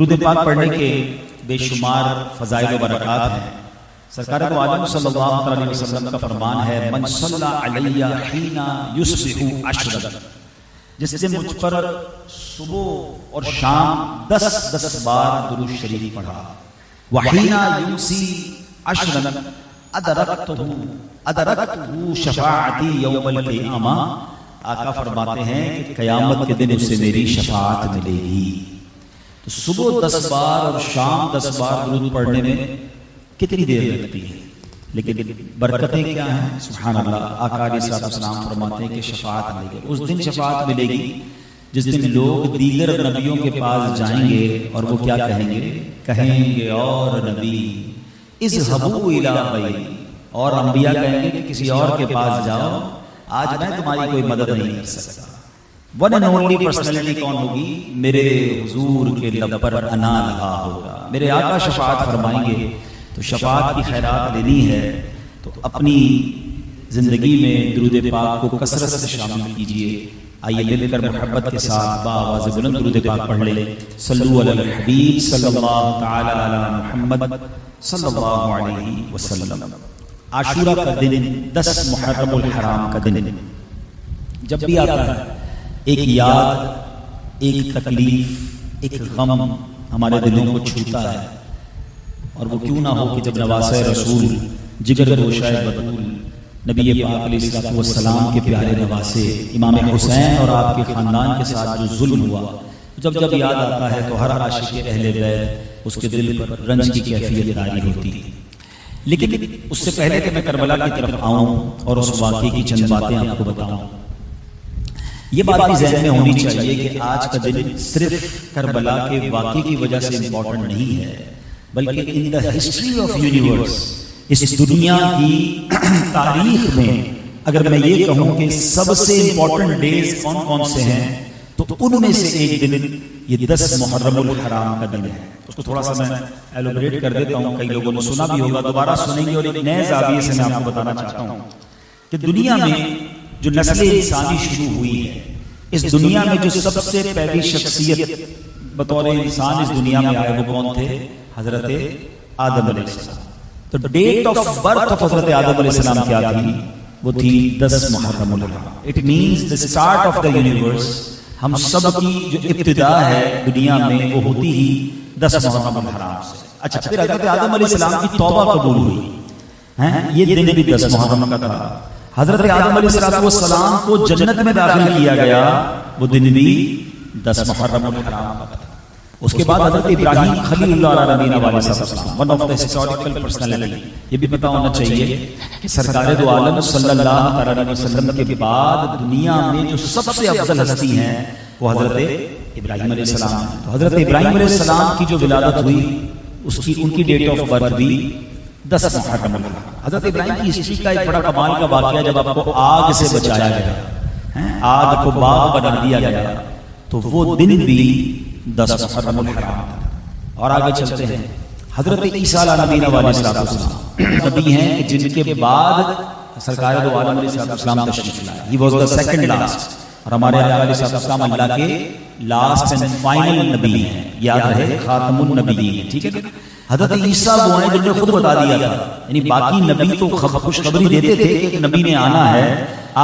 درود پاک پڑھنے کے بے شمار فضائل و برکات ہیں۔ سرکار دو عالم صلی اللہ علیہ وسلم کا فرمان ہے من صلی علیہ حین یصبح عشرا، جس نے مجھ پر صبح اور شام 10 بار درود شریف پڑھا، وحین یمسی عشرا ادرکتہ شفاعتی یوم القیامہ، آقا فرماتے ہیں کہ قیامت کے دن اسے میری شفاعت ملے گی۔ تو صبح 10 بار اور شام 10 بار درود پڑھنے میں کتنی دیر لگتی ہے، لیکن برکتیں کیا ہیں، سبحان اللہ۔ آقا علیہ الصلوۃ والسلام فرماتے ہیں کہ شفاعت ملے گی، اس دن شفاعت ملے گی جس دن لوگ دیگر نبیوں کے پاس جائیں گے اور وہ کیا کہیں گے اور نبی اذهبوا الی غیری، اور انبیاء کہیں گے کہ کسی اور کے پاس جاؤ، آج میں تمہاری کوئی مدد نہیں کر سکتا۔ ون اینڈ اونلی پرسنالٹی کون ہوگی؟ میرے حضور کے لب پر انا لگا ہوگا، میرے آقا شفاعت فرمائیں گے۔ تو شفاعت کی خیرات لینی ہے تو اپنی زندگی میں درود پاک کو کثرت سے شامل کیجئے۔ آئیے مل کر محبت کے ساتھ باآواز بلند درود پاک پڑھ لیں۔ صلو علی الحبیب صلی اللہ تعالی علی محمد صلی اللہ علیہ وسلم۔ عاشورہ کا دن 10 محرم الحرام کا دن جب بھی آتا ہے، ایک یاد، ایک تکلیف، ایک غم ہمارے دلوں کو چھوتا ہے، اور وہ کیوں نہ ہو کہ جب نواسہ رسول جگر گوشہ بطول نبی پاک علیہ الصلوۃ والسلام کے پیارے نواسے امام حسین اور آپ کے خاندان کے ساتھ جو ظلم ہوا، جب یاد آتا ہے تو ہر عاشق اہل بیت اس کے دل پر رنج کی کیفیت طاری ہوتی ہے۔ لیکن اس سے پہلے کہ میں کربلا کی طرف آؤں اور اس واقعے کی چند باتیں آپ کو بتاؤں، یہ بات بھی ذہن میں ہونی چاہیے کہ آج کا دن صرف کربلا کے واقعے کی وجہ سے امپورٹنٹ نہیں ہے، بلکہ ان دا ہسٹری آف یونیورس، اس دنیا کی تاریخ میں اگر میں یہ کہوں کہ سب سے امپورٹنٹ ڈیز کون کون سے ہیں تو ان میں سے ایک دن یہ 10 محرم الحرام کا دن ہے۔ اس کو تھوڑا سا میں ایلوبریٹ کر دیتا ہوں، کئی لوگوں نے سنا بھی ہوگا، دوبارہ سنیں گے، اور ایک نئے زاویے سے میں آپ کو بتانا چاہتا ہوں کہ دنیا میں جو نسل انسانی شروع ہوئی ہے، اس دنیا میں جو سب سے پہلی شخصیت بطور انسان اس دنیا میں آئے وہ کون تھے؟ حضرت آدم علیہ السلام۔ تو ڈیٹ آف برتھ آف حضرت آدم علیہ السلام کیا تھی؟ وہ تھی 10 محرم الحرام۔ It means the start of the universe, ہم سب کی جو ابتدا ہے دنیا میں وہ ہوتی ہی 10 محرم الحرام سے۔ اچھا، پھر حضرت آدم علیہ السلام کی توبہ قبول ہوئی، یہ دن بھی 10 محرم کا تھا۔ حضرت آدم علیہ السلام کو جنت میں داخل کیا گیا، وہ دن بھی 10 محرم الحرام کا تھا۔ اس کے بعد حضرت ابراہیم خلیل اللہ علیہ نبینا علیہ السلام، one of the historical personality, یہ بھی پتا ہونا چاہیے کہ سرکار دو عالم صلی اللہ علیہ وسلم کے بعد دنیا میں جو سب سے افضل ہستی ہیں وہ حضرت ابراہیم علیہ السلام۔ تو حضرت ابراہیم علیہ السلام کی جو ولادت ہوئی ان کی ڈیٹ آف برتھ بھی 10 محرم الحرام۔ حضرت ابراہیم کی ہسٹری کا ایک بڑا کمال کا واقعہ، جب آپ کو آگ سے بچایا گیا، آگ کو باغ بنا دیا گیا، تو وہ دن بھی 10 محرم الحرام۔ اور آگے چلتے ہیں، حضرت عیسیٰ علیہ نبینا علیہ السلام نبی ہیں کہ جن کے بعد سرکار دو عالم علیہ السلام تشریف لائے۔ He was the second last, اور ہمارے آقا علیہ السلام اللہ کے لاسٹ اینڈ فائنل نبی ہیں، یاد رہے، خاتم النبیین، ٹھیک ہے۔ حضرت عیسیٰ وہ ہیں جنہوں نے خود بتا دیا تھا، یعنی باقی نبی تو خوشخبری دیتے تھے کہ ایک نبی نے آنا ہے،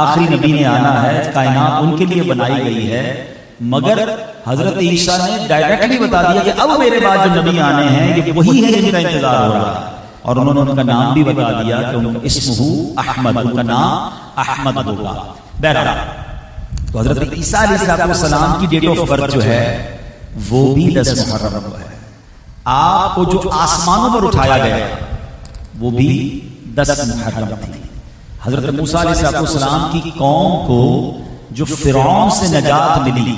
آخری نبی نے آنا ہے، کائنات ان کے لیے بنائی گئی ہے، مگر حضرت عیسیٰ نے ڈائریکٹلی بتا دیا کہ اب میرے بعد جو نبی آنے ہیں یہ وہی ہے جن کا انتظار ہو رہا ہے، اور انہوں نے ان کا نام بھی بتا دیا کہ ان کا اسمہ احمد، ان کا نام احمد ہوگا۔ بہرحال تو حضرت عیسیٰ علیہ السلام کی ڈیٹ آف برتھ جو ہے وہ بھی 10 محرم ہے۔ آپ کو جو آسمانوں پر اٹھایا گیا وہ بھی 10 محرم تھی۔ حضرت موسیٰ علیہ السلام کی قوم کو جو فرعون سے نجات ملی،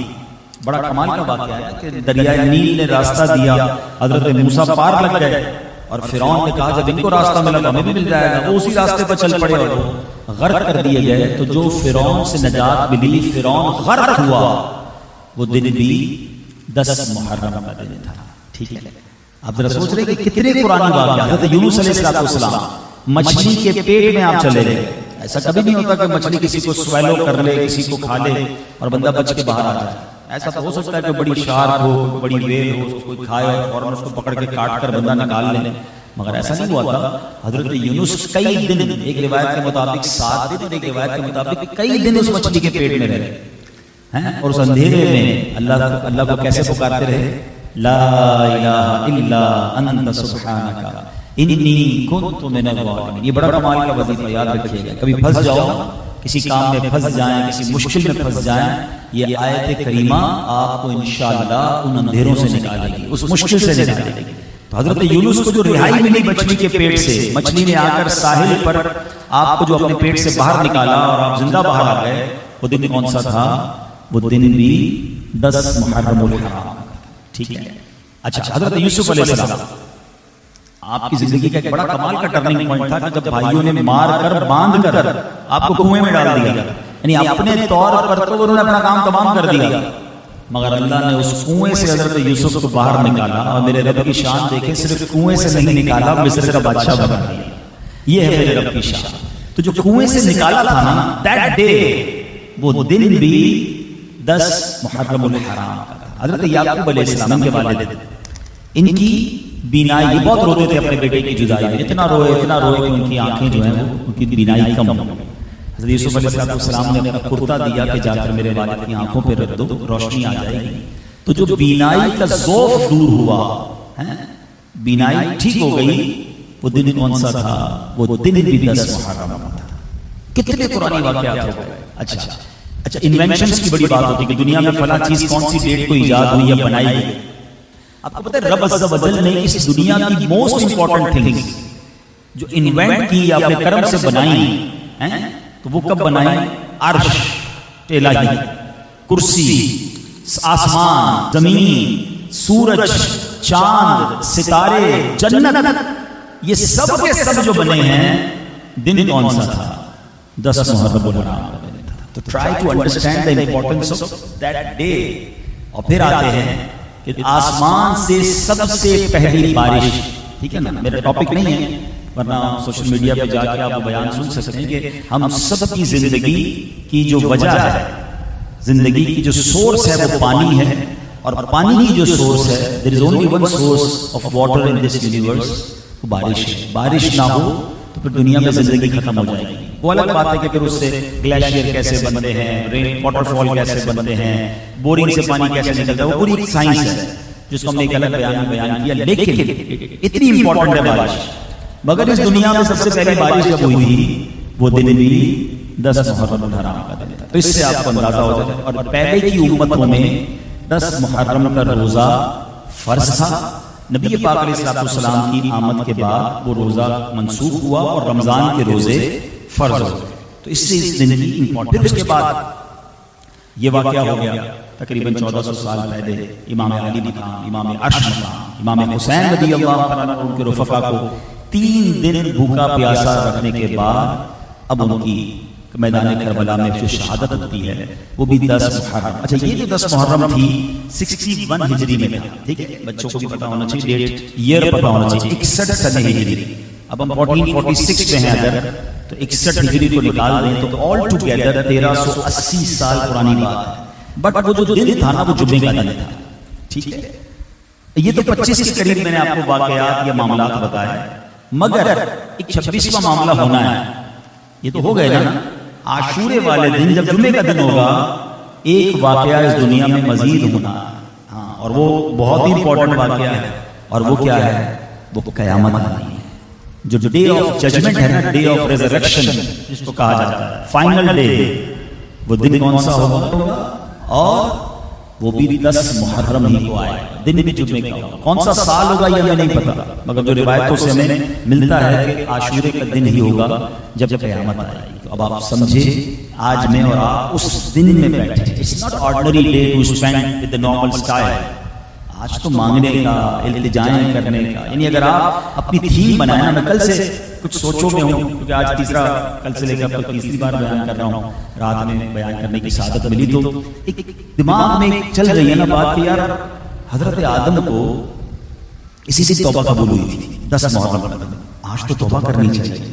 بڑا کمال کا واقعہ ہے کہ دریائے نیل نے راستہ دیا، حضرت موسیٰ پار لگ گئے، اور فرعون نے کہا جب ان کو راستہ ملا تو ہمیں بھی مل جائے گا، وہ اسی راستے پر چل پڑے اور وہ غرق کر دیے گئے۔ تو جو فرعون سے نجات ملی، فرعون غرق ہوا، وہ دن بھی 10 محرم کا دن تھا، ٹھیک ہے۔ آپ ذرا سوچ رہے کہ کتنے پرانی بات ہے۔ حضرت یونس علیہ السلام مچھلی کے پیٹ میں آپ چلے گئے، ایسا کبھی نہیں ہوتا کہ مچھلی کسی کو سویلو کر لے، کسی کو کھا لے اور بندہ بچ کے باہر آ جائے۔ ایسا تو ہو سکتا ہے کہ بڑی شارک ہو، بڑی ویل ہو، اس کو کوئی کھائے اور فوراً اس کو پکڑ کے کاٹ کر بندہ نکال لے، مگر ایسا نہیں ہوا تھا. حضرت یونس کئی دن، ایک روایت کے مطابق 7 دن اور ایک روایت کے مطابق کئی دن اس مچھلی کے پیٹ میں رہے ہیں، اور اس اندھیرے میں اللہ کو کیسے پکارتے رہے؟ لا الہ الا انت سبحانک انی کنت من الظالمین. یہ بڑا کمال کا وظیفہ، یاد رکھیے گا. کبھی پھنس جاؤ، کسی کام میں پھنس جائیں، کسی مشکل میں پھنس جائیں، یہ آیت کریمہ آپ کو انشاءاللہ ان اندھیروں سے نکالے گی، اس مشکل سے نکالے گی. تو حضرت یونس کو جو رہائی ملی مچھلی کے پیٹ سے، مچھلی نے آ کر ساحل پر آپ کو جو اپنے پیٹ سے باہر نکالا اور آپ زندہ باہر آ گئے، وہ دن کون سا تھا؟ وہ دن بھی 10 محرم الحرام. ٹھیک ہے. اچھا، حضرت یوسف علیہ السلام آپ کی زندگی کا ایک بڑا کمال کا ٹرننگ پوائنٹ تھا کہ جب بھائیوں نے مار کر باندھ کر آپ کو کنویں میں ڈال دیا، یعنی اپنے طور پر تو انہوں نے اپنا کام تمام کر دیا، مگر اللہ نے اس کنویں سے حضرت یوسف کو باہر نکالا. اور میرے رب کی شان دیکھیں، صرف کنویں سے نہیں نکالا، مصر کا بادشاہ بنا دیا. یہ ہے میرے رب کی شان. تو جو کنویں سے نکالا تھا نا، دیٹ ڈے، وہ دن بھی 10 محرم الحرام کا تھا. حضرت یعقوب علیہ السلام کے والد، ان کی بینائی، یہ بہت روتے تھے اپنے بیٹے کی جدائی میں، اتنا روئے کہ ان کی آنکھیں جو ہیں ان کی بینائی کم ہو. حضرت یوسف علیہ السلام نے اپنا کرتا دیا کہ جا کر میرے والد کی آنکھوں پہ رکھ دو، روشنی آ جائے گی. تو جو بینائی کا ذوف دور ہوا، بینائی ٹھیک ہو گئی، وہ دن کون سا تھا؟ وہ دن بھی 10 محرم تھا. کتنے قرآنی واقعات ہو گئے. اچھا، انوینشنز کی بڑی بات ہوتی ہے کہ دنیا میں فلاں چیز کون سی ڈیٹ کو ایجاد ہوئی یا بنائی گئی. آپ کو پتہ ہے رب عز و جل نے اس دنیا کی موسٹ امپورٹنٹ تھنگز جو انوینٹ کی یا اپنے کرم سے بنائی ہیں، تو وہ کب بنائی؟ عرش الہی، کرسی، آسمان، زمین، سورج، چاند، ستارے، جنت، یہ سب کے سب جو بنے ہیں، دن کون سا تھا؟ 10 محرم الحرام. تو try to understand the importance of that day. اور پھر آتے ہیں کہ آسمان سے سب سے پہلی بارش. ٹھیک ہے نا، میرا ٹاپک نہیں ہے، ورنہ سوشل میڈیا پہ جا کے آپ وہ بیان سن سکتے ہیں کہ ہم سب کی زندگی کی جو وجہ ہے، زندگی کی جو سورس ہے وہ پانی ہے، اور پانی کی جو سورس ہے، there is only one source of water in this universe، وہ بارش ہے. بارش نہ ہو تو پھر دنیا میں زندگی ختم ہو جائے گی. وہ الگ بات ہے کہ پھر اس سے گلیشیئر کیسے بنتے ہیں، رین واٹر فال کیسے بنتے ہیں، بورنگ سے پانی کیسے نکلتا ہے، وہ پوری ایک سائنس ہے جس کو ہم نے ایک الگ بیان کیا. لیکن اتنی امپورٹنٹ ہے بارش. مگر اس دنیا میں سب سے پہلی بارش جب ہوئی تھی، وہ دن بھی 10 محرم الحرام کا دن تھا. تو اس سے آپ کو اندازہ ہو جائے. اور پہلے کی امتوں میں 10 محرم کا روزہ فرض تھا. نبی پاک علیہ السلام کی آمد کے بعد وہ روزہ منسوخ ہوا اور رمضان کے روزے فرض ہو گئے. تو اس سے اس دن کی امپورٹنٹ. پھر اس کے بعد یہ واقعہ ہو گیا تقریباً 1400 سال پہلے. امام علی مقام، امام عرش مقام، امام حسین رضی اللہ عنہ ان کے رفقا کو 3 دن بھوکا پیاسا رکھنے کے بعد اب ان کی میدان کربلا میں جو شہادت ہوتی ہے وہ بھی 10 محرم. اچھا، یہ جو 10 محرم تھی 61 ہجری میں تھا. ٹھیک ہے، بچوں کو بھی پتا ہونا چاہیے، ڈیٹ ایئر پتا ہونا چاہیے. 61 سنہ ہجری. اب ہم 1446 میں ہیں، اگر تو 61 ہجری کو نکال دیں تو آل ٹوگیدر 1380 سال پرانی بات ہے. بٹ وہ جو دن تھا نا، وہ جمعے کا دن تھا. ٹھیک ہے، یہ تو 25 کے قریب میں نے آپ کو واقعات یا معاملات بتائے، مگر ایک 26واں معاملہ ہونا ہے. یہ تو ہو گئے نا. عاشورے والے دن جب جمعے کا دن ہوگا، ایک واقعہ اس دنیا میں مزید ہونا. ہاں، اور وہ بہت ہی امپورٹنٹ واقعہ ہے. اور وہ کیا ہے؟ وہ قیامت آنی ہے. جو ڈے آف ججمنٹ ہے نا، ڈے آف ریزریکشن جس کو کہا جاتا ہے، فائنل ڈے، وہ دن کون سا ہوگا؟ اور وہ بھی 10 محرم ہی کو آئے. دن بھی جمعے کا ہوگا. کون سا سال ہوگا یہ ہمیں نہیں پتا، مگر جو روایتوں سے ہمیں ملتا ہے کہ عاشورے کا دن ہی ہوگا جب قیامت آئے گی. تو اب آپ سمجھے، آج میں اور آپ اس دن میں بیٹھے. It's not ordinary day to spend with the normal style. آج تو مانگنے کا، التجائیں کرنے کا. یعنی اگر آپ اپنی تھیم بنائیں نا، میں کل سے کچھ سوچوں میں ہوں کیونکہ آج تیسرا، کل سے لے کر اب تیسری بار بیان کر رہا ہوں. رات میں بیان کرنے کی سعادت ملی تو ایک دماغ میں چل رہی ہے نا بات کہ یار حضرت آدم کو اسی سے توبہ قبول ہوئی تھی 10 محرم کا دن. آج تو توبہ کرنی چاہیے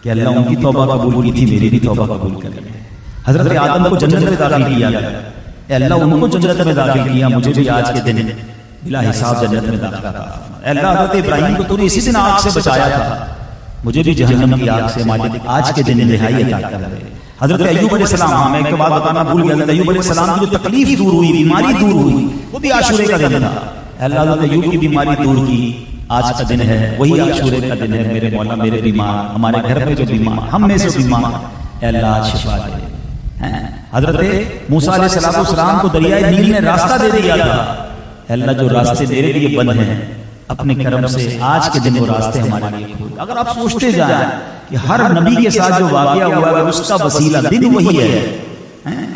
کہ اللہ ان کی توبہ قبول کی تھی، میری بھی توبہ قبول کر لے. حضرت آدم کو جنت میں داخل کیا گیا، اے اللہ ان کو جنت میں داخل کیا، مجھے بھی آج کے دن بلا حساب جنت میں داخلہ عطا فرما۔ اے اللہ حضرت ابراہیم کو تو نے اسی دن آگ سے بچایا تھا، مجھے بھی جہنم کی آگ سے مالک آج کے دن رہائی عطا کر دے۔ حضرت ایوب علیہ السلام، میں ایک بات بتانا بھول گیا، حضرت ایوب علیہ السلام کی جو تکلیف دور ہوئی، بیماری دور ہوئی، وہ بھی عاشورے کا دن تھا۔ اے اللہ حضرت ایوب کی بیماری دور کی، آج کا دن ہے وہی عاشورے کا دن ہے۔ میرے مولا میرے بیمار، ہمارے گھر میں جو بیمار، ہم میں سے بیمار، اے اللہ آج شفا دے۔ حضرت موسیٰ علیہ السلام کو دریائے نیل نے راستہ دے دیا تھا، اے اللہ جو راستے میرے لیے بند ہیں اپنے کرم سے آج کے دن وہ راستے ہمارے لیے کھول۔ اگر آپ سوچتے جائیں کہ ہر نبی کے ساتھ جو واقعہ ہوا ہے اس کا وسیلہ دن وہی ہے۔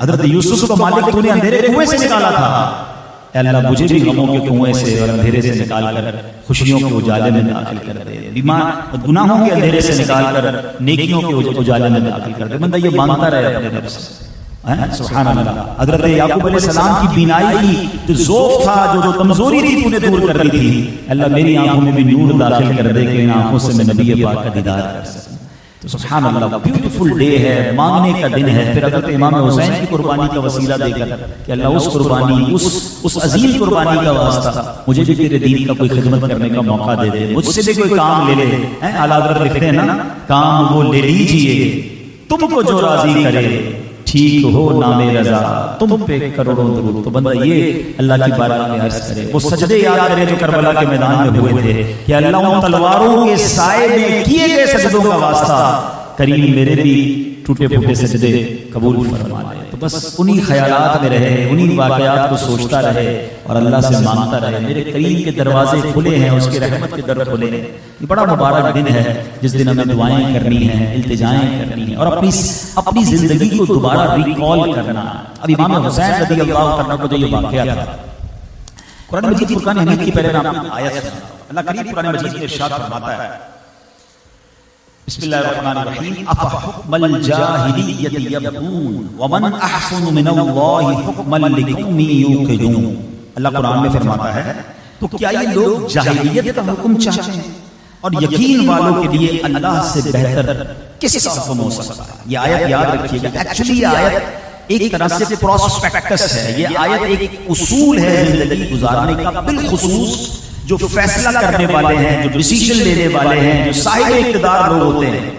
حضرت یوسف کو مالک تو نے اندھیرے کنویں سے نکالا تھا، اے اللہ مجھے بھی غموں کے کنویں سے اور اندھیرے سے نکال کر خوشیوں کے اجالے میں داخل کر دے، بیمار گناہوں کے اندھیرے سے نکال کر نیکیوں کے اجالے میں داخل کر دے۔ بندہ یہ مانگتا رہے اپنے رب سے، سبحان اللہ۔ حضرت یعقوب علیہ السلام کی بینائی کی جو ذوق تھا، جو کمزوری تھی تو نے دور کر دی تھی، اللہ میری آنکھوں میں بھی نور داخل کر دے کہ ان آنکھوں سے میں نبی پاک کا دیدار کر سکوں۔ تو سبحان اللہ، بیوٹیفل ڈے ہے، مانگنے کا دن ہے۔ پھر حضرت امام حسین کی قربانی کا وسیلہ دے کر کہ اللہ اس قربانی، اس عظیم قربانی کا واسطہ مجھے بھی تیرے دین کا کوئی خدمت کرنے کا موقع دے دے، مجھ سے بھی کوئی کام لے لے۔ اعلیٰ حضرت لکھتے ہیں نا، کام وہ لے لیجئے تم کو جو راضی کرے، ٹھیک ہو نام رضا تم پہ کروڑوں درود۔ تو بندہ یہ اللہ کی بارگاہ میں عرض کرے، وہ سجدے یاد کرے جو کربلا کے میدان میں ہوئے تھے کہ اللہ ان تلواروں کے سائے میں کیے گئے سجدوں کا واسطہ کریم میرے بھی ٹوٹے پھوٹے سجدے قبول فرما لے۔ تو بس انہی خیالات میں رہے، انہی واقعات کو سوچتا رہے اور اللہ سے مانگتا رہے۔ میرے کریم کے دروازے کھلے ہیں، اس کے رحمت کے در کھلے ہیں۔ یہ بڑا مبارک دن ہے جس دن ہمیں دعائیں کرنی ہیں، التجائیں کرنی ہیں اور اپنی زندگی کو دوبارہ ریکال کرنا۔ اب امام حسین رضی اللہ عنہ کو جو یہ واقعہ تھا، قرآن مجید فرقان حمید کی پہلے نام آیت ہے، اللہ کریم قرآن مجید میں ارشاد فرماتا ہے، بسم اللہ الرحمن الرحیم، افحکم الجاہلیت یبغون ومن احسن من اللہ حکما لقوم یوقنون۔ اللہ قرآن میں فرماتا ہے تو کیا یہ لوگ جاہلیت کا حکم چاہتے ہیں اور یقین والوں کے لیے اللہ سے بہتر کس کا حکم ہو سکتا ہے؟ یہ آیت یاد رکھیے گا، ایکچولی یہ آیت ایک طرح سے پراسپیکٹس ہے، یہ آیت ایک اصول ہے زندگی گزارنے کا، بالخصوص جو فیصلہ کرنے والے ہیں، جو ڈیسیژن لینے والے ہیں، جو صاحب اقتدار لوگ ہوتے ہیں۔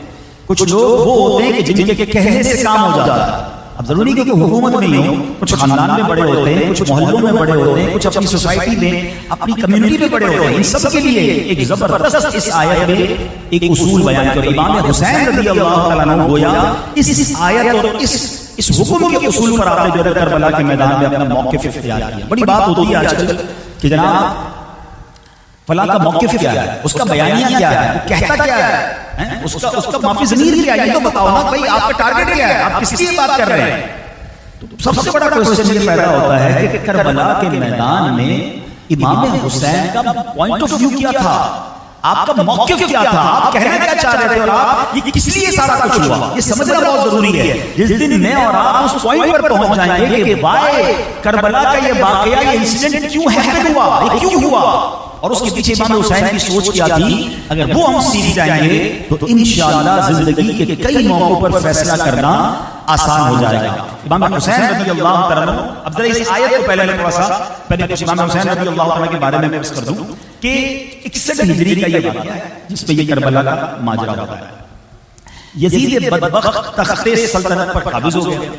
کچھ لوگ وہ ہوتے ہیں کہ جن کے کہنے سے کام ہو جاتا ہے۔ اب ضروری کہ حکومت میں نہیں ہو، کچھ خاندان میں بڑے ہوتے ہیں، کچھ محلوں میں بڑے ہوتے ہیں، کچھ اپنی سوسائٹی میں، اپنی کمیونٹی میں بڑے ہوتے ہیں۔ ان سب کے لیے ایک زبردست اس آیت میں ایک اصول بیان کر امام حسین رضی اللہ تعالیٰ عنہ گویا اس آیت اور اس حکم کے اصول پر آپ نے جو کربلا کے میدان میں اپنا موقف اختیار کیا۔ بڑی بات ہوتی ہے آج کل کہ جناب فلاں کا موقف کیا ہے، اس کا بیانیہ کیا ہے، وہ کہتا کیا ہے، اس کا معافی ضمیر کیا ہے، یہ تو بتاؤ نا بھائی، آپ کا ٹارگٹ کیا ہے، آپ کس لیے بات کر رہے ہیں؟ تو سب سے بڑا کوسچن یہ پیدا ہوتا ہے کہ کربلا کے میدان میں امام حسین کا پوائنٹ آف ویو کیا تھا، آپ کا موقف کیا تھا، آپ کہنا کیا چاہ رہے تھے اور آپ یہ کس لیے سارا کچھ ہوا، یہ سمجھنا بہت ضروری ہے۔ جس دن میں اور آپ اس پوائنٹ پر پہنچ جائیں گے کہ بھائی کربلا کا یہ واقعہ، یہ انسیڈنٹ کیوں ہیپن ہوا، یہ کیوں ہوا اور اس کے پیچھے امام حسین کی سوچ کیا تھی، اگر وہ ہم سیکھ جائیں گے تو انشاءاللہ زندگی کے کئی موقعوں پر فیصلہ کرنا آسان ہو جائے گا۔ امام حسین رضی اللہ تعالیٰ عنہ، اب ذرا اس آیت کو پہلے تھوڑا سا کچھ امام حسین رضی اللہ تعالیٰ کے بارے میں عرض کر دوں کہ 61 ہجری کا یہ واقعہ ہے جس پہ یہ کربلا کا ماجرا ہوتا ہے۔ یزید بدبخت تخت سلطنت پر قابض ہو گیا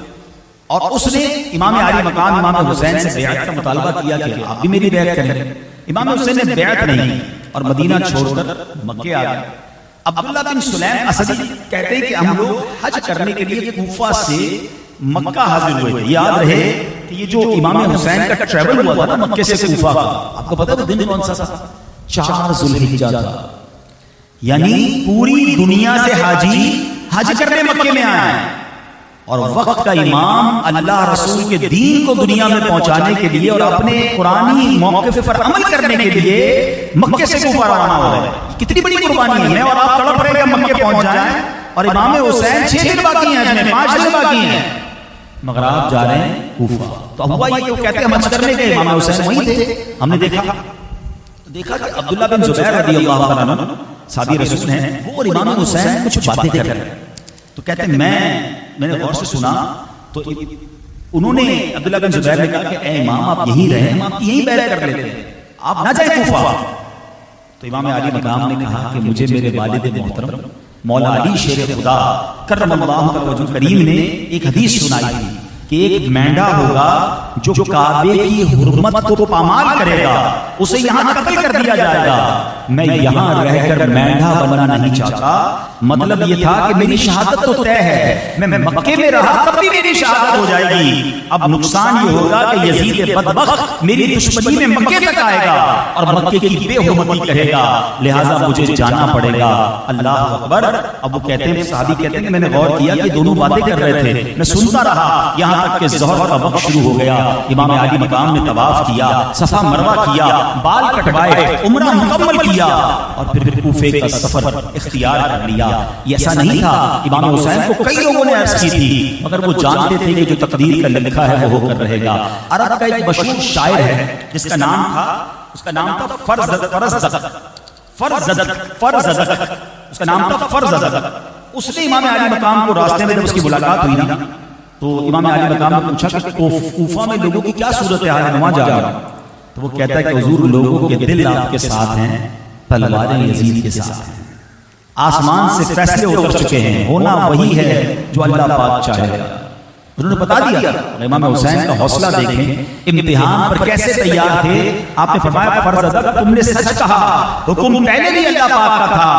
اور اس نے امام عالی مقام امام حسین سے بیعت کا مطالبہ کیا کہ آپ بھی میری بیعت کریں۔ امام حسین نے بیعت نہیں اور مدینہ چھوڑ کر مکے آ گئے۔ عبداللہ بن سلیم اسدی کہتے ہیں کہ ہم لوگ حج کرنے کے لیے کوفہ سے مکہ حاضر ہوئے تھے۔ یاد رہے کہ یہ جو امام حسین کا ٹریول ہوا تھا نا مکے سے کوفہ کا، آپ کو پتا ہے وہ دن کون سا تھا؟ 4 ذوالحجہ تھا، یعنی پوری دنیا سے حاجی حج کرنے مکے میں آئے اور وقت کا امام اللہ رسول کے دین کو دنیا میں پہنچانے کے لیے اور اپنے قرآنی موقف پر عمل کرنے کے لیے مکے سے کوفہ روانہ ہو رہے ہیں۔ کتنی بڑی قربانی ہے، میں اور آپ تڑپ رہے ہیں مکے پہنچ جائیں اور امام حسین 6 دن باقی ہیں، 5 دن باقی ہیں، مگر آپ جا رہے ہیں کوفہ۔ تو ہوا یہ کہ کہتے ہیں ہم حج کرنے گئے، امام حسین وہیں تھے۔ ہم نے دیکھا کہ عبداللہ بن زبیر رضی اللہ تعالیٰ عنہ صحابی رسول ہیں، وہ اور امام حسین کچھ باتیں کر رہے ہیں۔ تو کہتے ہیں میں نے غور سے سنا تو انہوں نے عبداللہ بن زبیر نے کہا کہ اے امام آپ یہی رہیں، ہم آپ کی یہی بیعت کر لیتے ہیں، آپ نہ جائیں کوفہ۔ تو امام علی مقام نے کہا کہ مجھے میرے والد محترم مولا علی شیر خدا کرم اللہ وجہ کریم نے ایک حدیث سنائی تھی کہ ایک مینڈا ہوگا جو کعبے کی حرمت کو پامال کرے گا، اسے یہاں قتل کر دیا جائے گا۔ میں یہاں رہ کر مینڈا بننا نہیں چاہتا، مطلب یہ تھا کہ میری شہادت تو طے ہے، میں مکے میں رہا تب بھی میری شہادت ہو جائے گی۔ اب نقصان یہ ہوگا کہ یزید بدبخت میری دشمنی میں مکے تک آئے گا اور مکے کی بے حرمتی کرے گا، لہٰذا مجھے جانا پڑے گا۔ اللہ اکبر۔ اب وہ کہتے ہیں، صحابی کہتے ہیں کہ میں نے غور کیا کہ دونوں باتیں کر رہے تھے، میں سنتا رہا یہاں تک کہ ظہر کا وقت شروع ہو گیا۔ امام علی مقام نے طواف کیا، صفا مروہ کیا، بال کٹوائے، عمرہ مکمل کیا اور پھر کوفے کا سفر اختیار کر لیا۔ یہ ایسا نہیں تھا، امام حسین کو کئی لوگوں نے عرض کی تھی مگر وہ جانتے تھے کہ جو تقدیر کا لکھا ہے وہ ہو کر رہے گا۔ عرب کا ایک مشہور شاعر ہے جس کا نام تھا اس کا نام تھا فرزدق۔ اس نے امام علی مقام کو راستے میں جب اس کی ملاقات ہوئی نا تو امام علی مقام نے پوچھا کہ کوفہ میں لوگوں کی کیا صورت حال ہے، وہاں جا رہا ہوں۔ تو وہ کہتا ہے کہ حضور لوگوں کے دل آپ کے ساتھ ہیں، تلواریں یزید کے ساتھ ہیں، آسمان سے فیصلے اتر چکے ہیں، ہونا وہی ہے جو اللہ پاک چاہے گا۔ انہوں نے بتا دیا۔ امام حسین کا حوصلہ دیکھیں، امتحان پر کیسے تیار تھے۔ آپ نے فرمایا فرزدق تم نے سچ کہا، حکم پہلے بھی اللہ پاک کا تھا،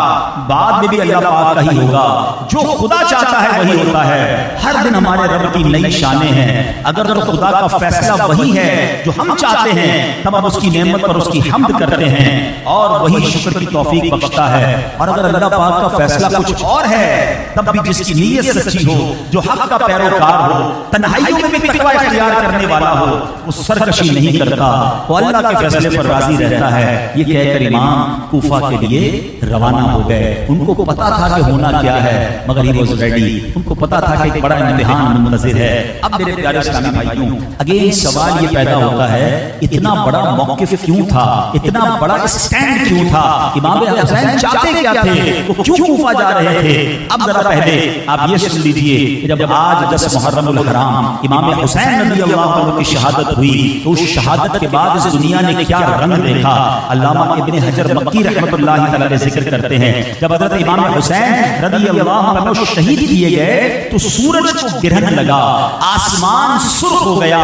بعد میں بھی اللہ پاک کا ہی ہوگا، جو خدا چاہتا ہے وہی ہوتا ہے۔ ہر دن ہمارے رب کی نئی شانیں ہیں، اگر تو خدا کا فیصلہ وہی ہے جو ہم چاہتے ہیں تب ہم اس کی نعمت پر اس کی حمد کرتے ہیں اور وہی شکر کی توفیق بخشتا ہے، اور اگر اللہ پاک کا فیصلہ کچھ اور ہے تب بھی جس کی نیت سچی ہو، جو حق کا پیروکار ہو، تنہائیوں میں بھی تقوی اختیار کرنے والا ہو، وہ سرکشی نہیں کرتا، وہ اللہ کے فیصلے پر راضی رہتا ہے۔ یہ کہہ کر امام کوفہ کے لیے روانہ ہو گئے۔ ان کو پتا تھا کہ ہونا کیا ہے مگر ہی واز ریڈی، ان کو پتا تھا کہ ایک بڑا امتحان منتظر ہے۔ اب میرے پیارے اسلامی بھائیوں، اگین سوال یہ پیدا ہوتا ہے اتنا بڑا موقف کیوں تھا، اتنا بڑا اسٹینڈ کیوں تھا؟ امام حسین چاہتے کیا تھے، وہ کیوں کوفہ جا رہے تھے؟ اب ذرا پہلے آپ یہ سن لیجئے کہ جب آج 10 محرم الحرام امام حسین رضی اللہ عنہ کی شہادت ہوئی تو اس شہادت کے بعد اس دنیا نے کیا رنگ دیکھا۔ علامہ ابن حجر مکی رحمۃ اللہ تعالی علیہ ذکر کرتے ہیں جب حضرت امام حسین رضی اللہ عنہ شہید کیے گئے تو سورج کو گرہن لگا، آسمان سرخ ہو گیا،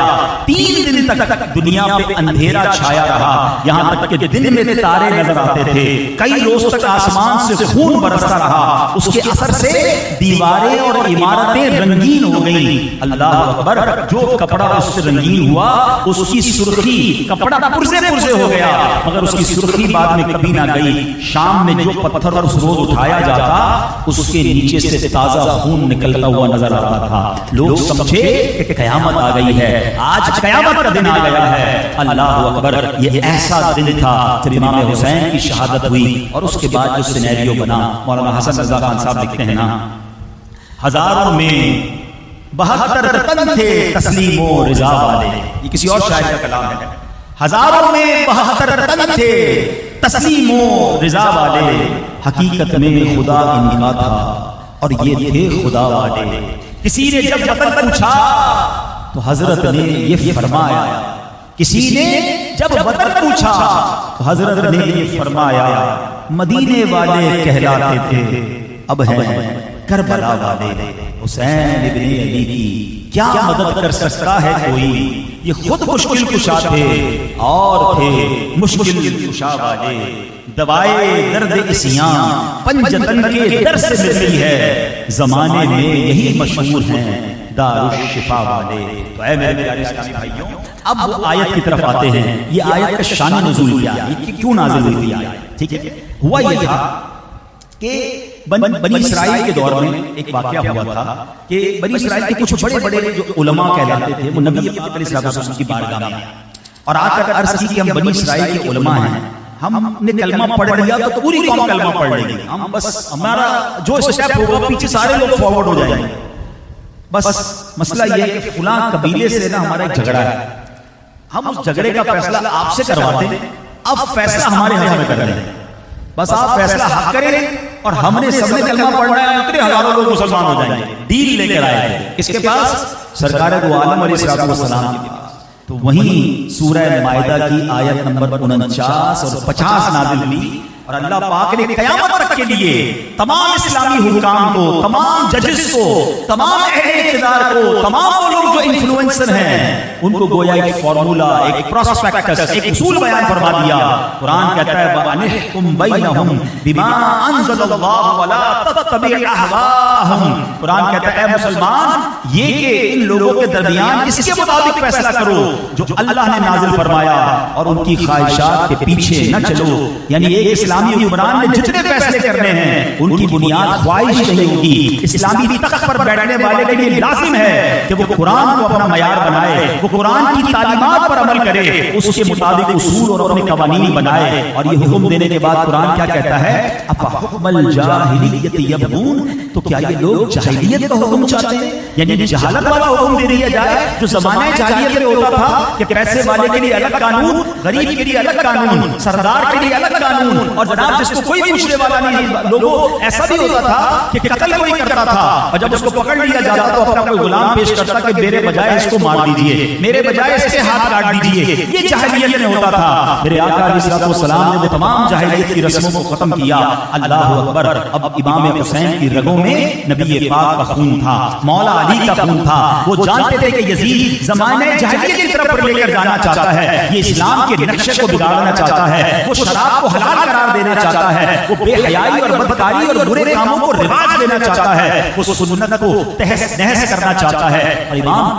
3 دن تک دنیا پہ اندھیرا چھایا رہا، یہاں تک کہ دن میں تارے نظر آتے تھے، کئی روز تک آسمان سے خون برستا رہا، اس کے اثر سے دیواریں اور عمارتیں رنگین ہو گئیں۔ اللہ اکبر، جو کپڑا اس سے رنگین ہوا اس کی سرخی، کپڑا پرزے پرزے ہو گیا مگر اس کی سرخی بعد میں کبھی نہ گئی۔ شام میں جو پتھر اس روز اٹھایا جاتا اس کے نیچے سے تازہ خون نکلتا ہوا نظر آتا تھا۔ لوگ سمجھے کہ قیامت آ گئی ہے، آج قیامت کا دن آ گیا ہے۔ اللہ اکبر، یہ ایسا دن تھا جب امام حسین کی شہادت ہوئی اور اس کے بعد جو سینیریو بنا، مولانا حسن رضا خان صاحب لکھتے ہیں نا، ہزاروں میں 72 تن تھے تسلیم و رضا والے۔ یہ کسی اور شاعر کا کلام ہے۔ ہزاروں میں 72 تن تھے تسلیم و رضا والے، حقیقت میں خدا ان کا تھا اور یہ تھے خدا والے۔ کسی نے جب وطن پوچھا تو حضرت نے یہ فرمایا، کسی نے جب وطن پوچھا تو حضرت نے یہ فرمایا، مدینے والے کہلاتے تھے اب ہیں کربلا والے۔ حسین ابن علی کی کیا مدد کر سکتا ہے کوئی، یہ خود مشکل کشا تھے اور تھے مشکل کشا والے۔ دوائے درد عصیاں پنجتن کے در سے ملتی ہے، زمانے میں یہی مشہور ہیں دارالشفا والے۔ تو اے میرے پیارے اسلامی بھائیوں، اب وہ آیت کی طرف آتے ہیں۔ یہ آیت کا شان نزول کیا ہے، یہ کیوں نازل ہوئی تھی آیت؟ ٹھیک ہے، ہوا یہ تھا کہ بنی اسرائیل کے دور میں ایک واقعہ ہوا تھا کہ بنی اسرائیل کے کچھ بڑے بڑے جو علماء کہلاتے تھے وہ نبی پاک علیہ السلام کی بارگاہ میں آئے اور آ کر عرض کی کہ ہم بنی اسرائیل کے علماء ہیں، ہم نے کلمہ پڑھ لیا تو پوری قوم کلمہ پڑھ لے گی، ہم بس ہمارا جو اسٹیپ ہوگا پیچھے سارے لوگ فارورڈ ہو جائیں گے، بس مسئلہ یہ ہے کہ فلاں قبیلے سے نا ہمارا ایک جھگڑا ہے، ہم اس جھگڑے کا فیصلہ آپ سے کرواتے ہیں، اب فیصلہ ہمارے ہاتھ میں کر رہے ہیں۔ بس آپ فیصلہ حق کریں اور ہم نے سب نے کلمہ پڑھنا ہے، اتنے ہزاروں لوگ مسلمان ہو جائیں گے. ڈیل لے کر آئے تھے کس کے پاس؟ سرکار دو عالم علیہ السلام کے پاس. تو وہیں سورہ مائدہ کی آیت نمبر 49 اور 50 نازل ہوئی، اور اللہ پاک نے قیامت تک کے لیے تمام اسلامی حکام کو، تمام ججز کو، تمام اہل اقتدار کو، تمام وہ لوگ جو انفلوئنسر ہیں ان کو گویا ایک فارمولا، ایک پراسپیکٹس، ایک اصول بیان فرما دیا. قرآن کہتا ہے وَأَنِحْكُمْ بَيْنَهُمْ بِمَا أَنزَلَ اللَّهُ وَلَا تَتَّبِعْ أَهْوَاءَهُمْ. قرآن کہتا ہے اے مسلمان، یہ کہ ان لوگوں کے درمیان اس کے مطابق فیصلہ کرو جو اللہ نے نازل فرمایا، اور ان کی خواہشات کے پیچھے نہ چلو. یعنی ایک اسلامی حکمران نے جتنے فیصلے کرنے ہیں ان کی بنیاد خواہش نہیں ہوگی. اسلامی تخت پر بیٹھنے والے کے لیے لازم ہے کہ وہ قرآن کو اپنا معیار بنائے، وہ قرآن کی تعلیمات پر عمل کرے، اس کے مطابق اصول اور اپنے قوانین بنائے. اور یہ حکم دینے کے بعد قرآن کیا کہتا ہے؟ افحکم الجاہلیت یبغون. تو کیا یہ لوگ جاہلیت کا حکم چاہتے ہیں؟ یعنی جہالت والا حکم دے دیا جائے جو زمانہ جاہلیت میں ہوتا تھا کہ پیسے والے کے لیے الگ قانون، غریب کے لیے الگ قانون، سردار کے لیے الگ قانون، اور جناب جس کو کوئی پوچھنے والا نہیں. لوگوں ایسا بھی ہوتا تھا کہ قتل کوئی کرتا تھا اور جب اس کو پکڑ لیا جاتا تو اپنا کوئی غلام پیش کرتا کہ میرے بجائے اس کو مار دیجئے، میرے بجائے اس کے ہاتھ کاٹ دیجئے. یہ جاہلیت میں ہوتا تھا. میرے آقا علیہ الصلوۃ والسلام نے وہ تمام جاہلیت کی رسموں کو ختم کیا. اللہ اکبر. اب امام حسین کی رگوں میں نبی پاک کا خون تھا، مولا علی کا خون تھا. وہ جانتے تھے کہ یزید زمانے جاہلیت کی طرف لے کر جانا چاہتا ہے، یہ اسلام کے نقشے کو بگاڑنا چاہتا ہے، وہ شراب کو حلال قرار دینا چاہتا ہے، وہ بے حیائی اور بدکاری اور برے کاموں کو رواج دینا چاہتا ہے، وہ سنت کو تہس نہس کرنا چاہتا ہے. اور امام